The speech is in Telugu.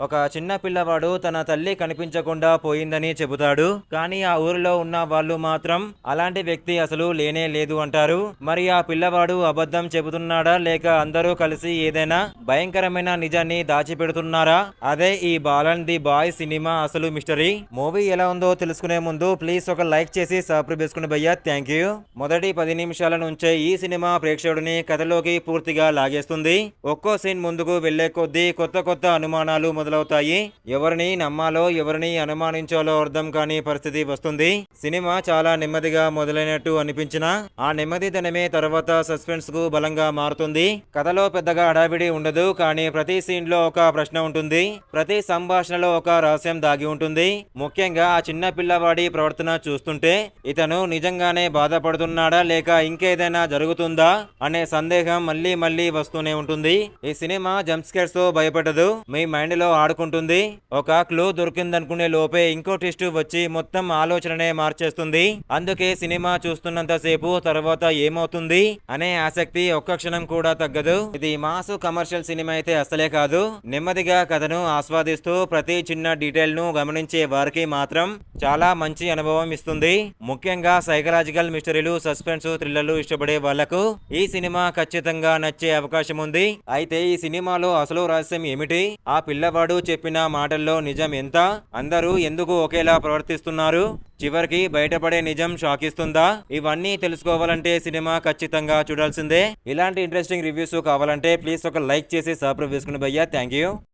ఒక చిన్న పిల్లవాడు తన తల్లి కనిపించకుండా పోయిందని చెబుతాడు. కానీ ఆ ఊరిలో ఉన్న వాళ్ళు మాత్రం అలాంటి వ్యక్తి అసలు లేనే లేదు అంటారు. మరి ఆ పిల్లవాడు అబద్ధం చెబుతున్నాడా లేక అందరూ కలిసి ఏదైనా భయంకరమైన నిజాన్ని దాచిపెడుతున్నారా? అదే ఈ బాలన్ ది బాయ్ సినిమా అసలు మిస్టరీ. మూవీ ఎలా ఉందో తెలుసుకునే ముందు ప్లీజ్ ఒక లైక్ చేసి సబ్స్క్రైబ్ చేసుకుని భయ్యా, థ్యాంక్ యూ. మొదటి 10 నిమిషాల నుంచే ఈ సినిమా ప్రేక్షకుడిని కథలోకి పూర్తిగా లాగేస్తుంది. ఒక్కో సీన్ ముందుకు వెళ్లే కొద్దీ కొత్త కొత్త అనుమానాలు మొదలవుతాయి. ఎవరిని నమ్మాలో ఎవరిని అనుమానించాలో అర్థం కాని పరిస్థితి వస్తుంది. సినిమా చాలా నెమ్మదిగా మొదలైనట్టు అనిపించినా ఆ నెమ్మదితనమే తర్వాత సస్పెన్స్ కు బలంగా మారుతుంది. కథలో పెద్దగా హడావిడి ఉండదు, కానీ ప్రతి సీన్ లో ఒక ప్రశ్న ఉంటుంది. ప్రతి సంభాషణలో ఒక రహస్యం దాగి ఉంటుంది. ముఖ్యంగా ఆ చిన్న పిల్లవాడి ప్రవర్తన చూస్తుంటే ఇతను నిజంగానే బాధపడుతున్నాడా లేక ఇంకేదైనా జరుగుతుందా అనే సందేహం మళ్ళీ మళ్ళీ వస్తూనే ఉంటుంది. ఈ సినిమా జంప్ స్కేర్స్ తో భయపడదు, మీ మైండ్ లో ఆడుకుంటుంది. ఒక క్లూ దొరికిందనుకునే లోపే ఇంకో ట్విస్ట్ వచ్చి మొత్తం ఆలోచననే మార్చేస్తుంది. అందుకే సినిమా చూస్తున్నంత సేపు తర్వాత ఏమవుతుంది అనే ఆసక్తి ఒక్క క్షణం కూడా తగ్గదు. ఇది మాస్ కమర్షియల్ సినిమా అయితే అసలే కాదు. నెమ్మదిగా కథను ఆస్వాదిస్తూ ప్రతి చిన్న డీటెయిల్ ను గమనించే వారికి మాత్రం చాలా మంచి అనుభవం ఇస్తుంది. ముఖ్యంగా సైకలాజికల్ మిస్టరీలు, సస్పెన్స్, థ్రిల్లర్లు ఇష్టపడే వాళ్లకు ఈ సినిమా ఖచ్చితంగా నచ్చే అవకాశం ఉంది. అయితే ఈ సినిమాలో అసలు రహస్యం ఏమిటి? ఆ పిల్లవాడు చెప్పిన మాటల్లో నిజం ఎంత? అందరూ ఎందుకు ఒకేలా ప్రవర్తిస్తున్నారు? చివరికి బయటపడే నిజం షాక్ ఇస్తుందా? ఇవన్నీ తెలుసుకోవాలంటే సినిమా ఖచ్చితంగా చూడాల్సిందే. ఇలాంటి ఇంట్రెస్టింగ్ రివ్యూస్ కావాలంటే ప్లీజ్ ఒక లైక్ చేసి సబ్స్క్రైబ్ చేసుకుని భయ్యా, థ్యాంక్ యూ.